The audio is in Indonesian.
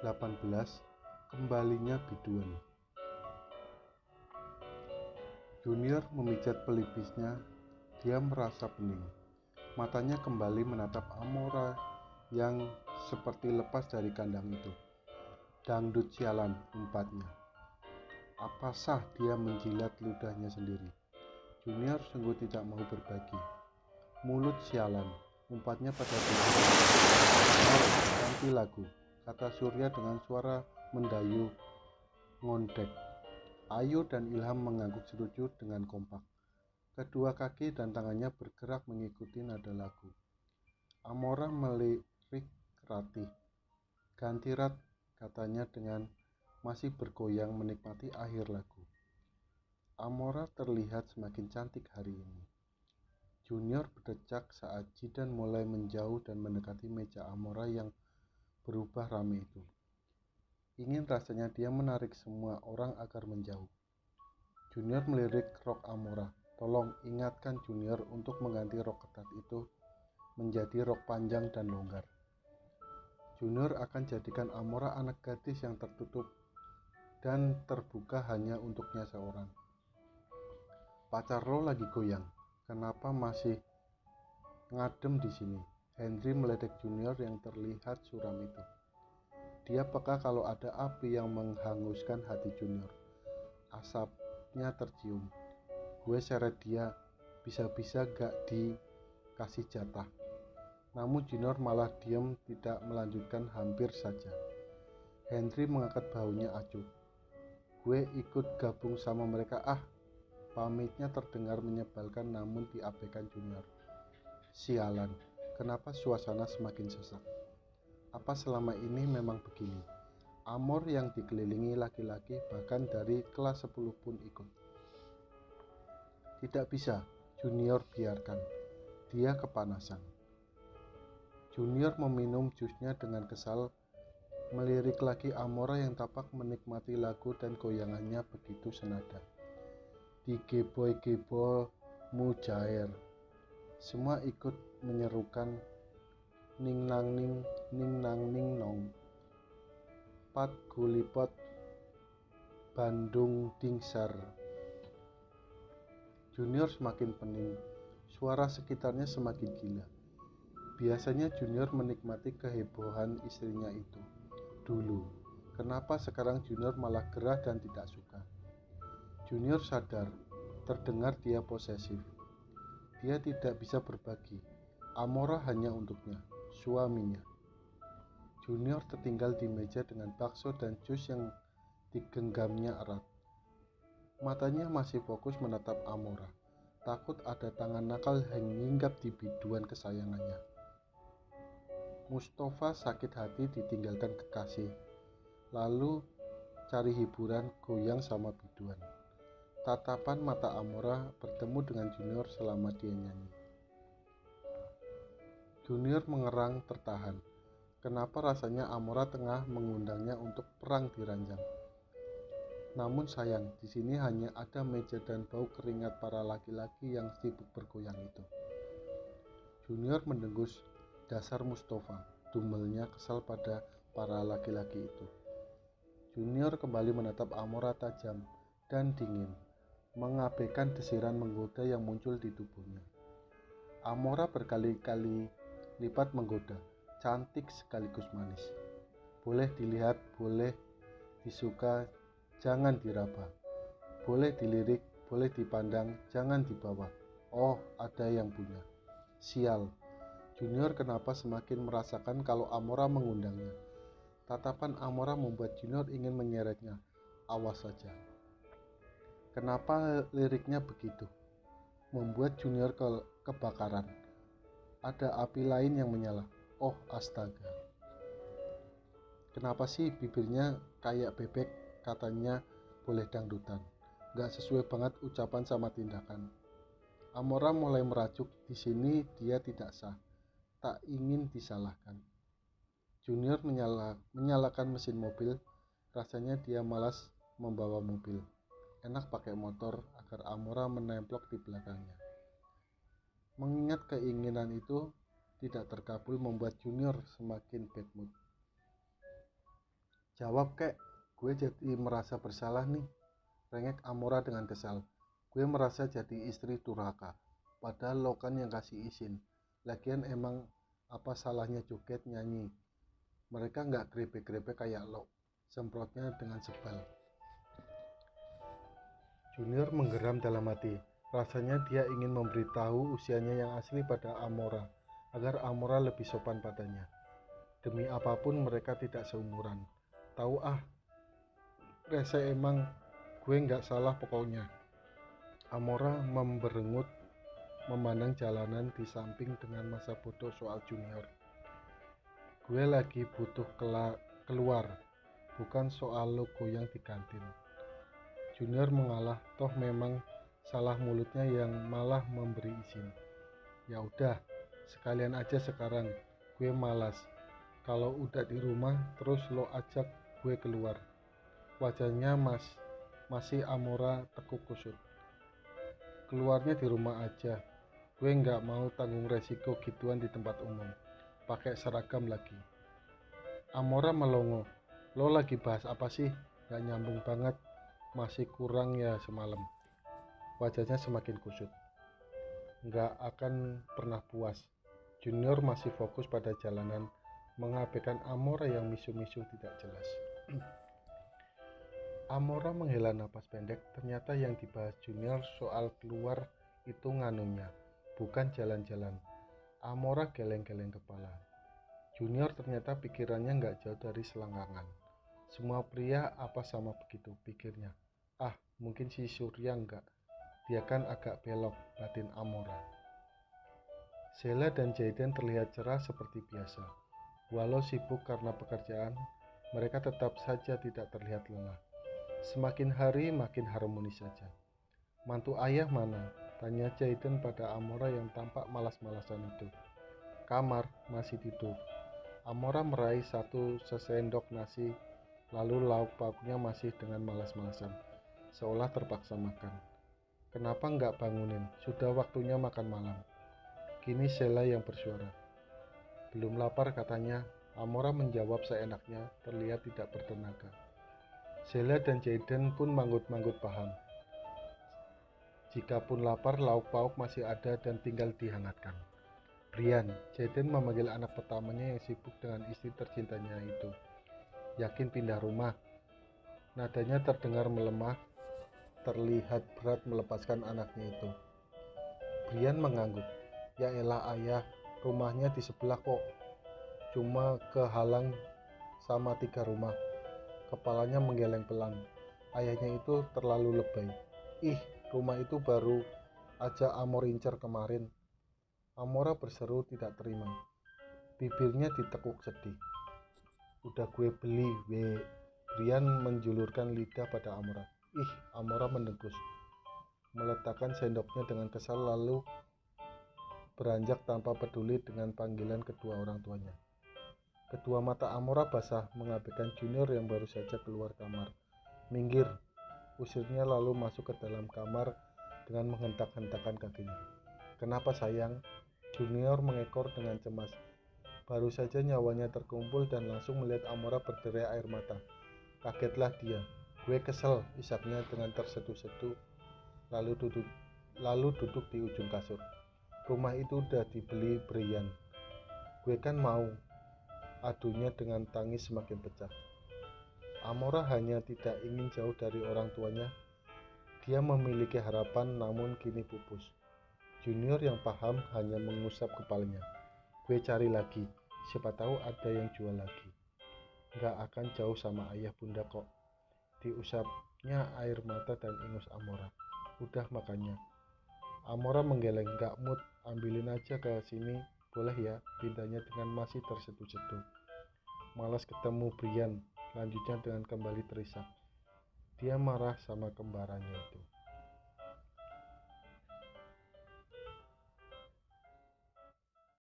18. Kembalinya biduan. Junior memijat pelipisnya. Dia merasa pening. Matanya kembali menatap Amora yang seperti lepas dari kandang itu. Dangdut sialan, umpatnya. Apa sah dia menjilat ludahnya sendiri? Junior sungguh tidak mau berbagi. Mulut sialan, umpatnya pada diri. Ganti lagu, kata Surya dengan suara mendayu ngondek. Ayu dan Ilham mengangguk setuju dengan kompak. Kedua kaki dan tangannya bergerak mengikuti nada lagu. Amora melirik Ratih. Ganti Rat, katanya dengan masih bergoyang menikmati akhir lagu. Amora terlihat semakin cantik hari ini. Junior berdecak saat Jidan mulai menjauh dan mendekati meja Amora yang berubah ramai itu. Ingin rasanya dia menarik semua orang agar menjauh. Junior melirik rok Amora. Tolong ingatkan Junior untuk mengganti rok ketat itu menjadi rok panjang dan longgar. Junior akan jadikan Amora anak gadis yang tertutup dan terbuka hanya untuknya seorang. Pacar lo lagi goyang. Kenapa masih ngadem di sini? Henry meledek Junior yang terlihat suram itu. Dia peka kalau ada api yang menghanguskan hati Junior. Asapnya tercium. Gue seret dia, bisa-bisa gak dikasih jatah. Namun Junior malah diam tidak melanjutkan hampir saja. Henry mengangkat bahunya acuh. Gue ikut gabung sama mereka pamitnya terdengar menyebalkan namun diabaikan Junior. Sialan, kenapa suasana semakin sesak? Apa selama ini memang begini? Amor yang dikelilingi laki-laki bahkan dari kelas 10 pun ikut. Tidak bisa, Junior biarkan. Dia kepanasan. Junior meminum jusnya dengan kesal, melirik lagi Amora yang tampak menikmati lagu dan goyangannya begitu senada. Digeboy-geboy mujair. Semua ikut menyerukan ning nang ning nong. Pat gulipot Bandung dingsar. Junior semakin pening. Suara sekitarnya semakin gila. Biasanya Junior menikmati kehebohan istrinya itu. Dulu, kenapa sekarang Junior malah gerah dan tidak suka? Junior sadar, terdengar dia posesif. Dia tidak bisa berbagi. Amora hanya untuknya, suaminya. Junior tertinggal di meja dengan bakso dan jus yang digenggamnya erat. Matanya masih fokus menatap Amora. Takut ada tangan nakal yang hinggap di biduan kesayangannya. Mustafa sakit hati ditinggalkan kekasih. Lalu cari hiburan goyang sama biduan. Tatapan mata Amora bertemu dengan Junior selama dia nyanyi. Junior mengerang tertahan. Kenapa rasanya Amora tengah mengundangnya untuk perang di ranjang? Namun sayang, di sini hanya ada meja dan bau keringat para laki-laki yang sibuk bergoyang itu. Junior mendengus dasar Mustafa, dumelnya kesal pada para laki-laki itu. Junior kembali menatap Amora tajam dan dingin, mengabaikan desiran menggoda yang muncul di tubuhnya. Amora berkali-kali lipat menggoda, cantik sekaligus manis. Boleh dilihat, boleh disuka, jangan diraba. Boleh dilirik, boleh dipandang, jangan dibawa. Oh, ada yang punya. Sial. Junior kenapa semakin merasakan kalau Amora mengundangnya. Tatapan Amora membuat Junior ingin menyeretnya. Awas saja. Kenapa liriknya begitu? Membuat Junior kebakaran. Ada api lain yang menyala. Oh, astaga. Kenapa sih bibirnya kayak bebek? Katanya boleh dangdutan. Gak sesuai banget ucapan sama tindakan. Amora mulai merajuk. Di sini dia tidak sah. Tak ingin disalahkan. Junior menyalakan mesin mobil. Rasanya dia malas membawa mobil. Enak pakai motor agar Amora menemplok di belakangnya. Mengingat keinginan itu tidak terkabul membuat Junior semakin bad mood. Jawab kek, gue jadi merasa bersalah nih, rengek Amora dengan kesal. Gue merasa jadi istri durhaka, padahal lo kan yang kasih izin. Lagian emang apa salahnya joget nyanyi? Mereka nggak grepe-grepe kayak lo, semprotnya dengan sebal. Junior menggeram dalam hati. Rasanya dia ingin memberitahu usianya yang asli pada Amora, agar Amora lebih sopan padanya. Demi apapun mereka tidak seumuran. Tahu ah, rese emang, gue nggak salah pokoknya. Amora memberengut memandang jalanan di samping dengan masa bodoh soal Junior. Gue lagi butuh keluar, bukan soal lo goyang di kantin. Junior mengalah, toh memang salah mulutnya yang malah memberi izin. Ya udah, sekalian aja sekarang. Gue malas. Kalau udah di rumah, terus lo ajak gue keluar. Wajahnya masih Amora tekuk kusut. Keluarnya di rumah aja. Gue nggak mau tanggung resiko gituan di tempat umum. Pakai seragam lagi. Amora melongo. Lo lagi bahas apa sih? Gak nyambung banget. Masih kurang ya semalam. Wajahnya semakin kusut. Nggak akan pernah puas. Junior masih fokus pada jalanan, mengabaikan Amora yang misu-misu tidak jelas. Amora menghela napas pendek. Ternyata yang dibahas Junior soal keluar itu nganunya, bukan jalan-jalan. Amora geleng-geleng kepala. Junior ternyata pikirannya nggak jauh dari selangkangan. Semua pria apa sama begitu, pikirnya. Ah, mungkin si Surya enggak. Dia kan agak belok, batin Amora. Sheila dan Jayden terlihat cerah seperti biasa. Walau sibuk karena pekerjaan, mereka tetap saja tidak terlihat lelah. Semakin hari makin harmonis saja. Mantu ayah mana? Tanya Jayden pada Amora yang tampak malas-malasan itu. Kamar, masih tidur. Amora meraih satu sesendok nasi, lalu lauk pauknya masih dengan malas-malasan, seolah terpaksa makan. Kenapa nggak bangunin? Sudah waktunya makan malam. Kini Sheila yang bersuara. Belum lapar katanya. Amora menjawab seenaknya, terlihat tidak bertenaga. Sheila dan Jayden pun manggut-manggut paham. Jikapun lapar, lauk pauk masih ada dan tinggal dihangatkan. Brian, Jayden memanggil anak pertamanya yang sibuk dengan istri tercintanya itu. Yakin pindah rumah? Nadanya terdengar melemah, terlihat berat melepaskan anaknya itu. Brian mengangguk. Ya elah ayah, rumahnya di sebelah kok. Cuma kehalang sama 3 rumah. Kepalanya menggeleng pelan. Ayahnya itu terlalu lebay. Ih, rumah itu baru aja Amor incer kemarin. Amora berseru tidak terima. Bibirnya ditekuk sedih. Udah gue beli, we. Brian menjulurkan lidah pada Amora. Ih, Amora mendengus. Meletakkan sendoknya dengan kesal lalu beranjak tanpa peduli dengan panggilan kedua orang tuanya. Kedua mata Amora basah mengabaikan Junior yang baru saja keluar kamar. Minggir, usirnya lalu masuk ke dalam kamar dengan menghentak-hentakan kakinya. Kenapa sayang? Junior mengekor dengan cemas. Baru saja nyawanya terkumpul dan langsung melihat Amora berderai air mata. Kagetlah dia. Gue kesel, isapnya dengan terseduh-seduh lalu duduk di ujung kasur. Rumah itu udah dibeli Brian. Gue kan mau. Adunya dengan tangis semakin pecah. Amora hanya tidak ingin jauh dari orang tuanya. Dia memiliki harapan namun kini pupus. Junior yang paham hanya mengusap kepalanya. Gue cari lagi, siapa tahu ada yang jual lagi. Gak akan jauh sama ayah bunda kok. Diusapnya air mata dan ingus Amora. Udah makanya. Amora menggeleng, gak mood, ambilin aja ke sini, boleh ya, pintanya dengan masih terseduh-seduh. Malas ketemu Brian, lanjutnya dengan kembali terisak. Dia marah sama kembarannya itu.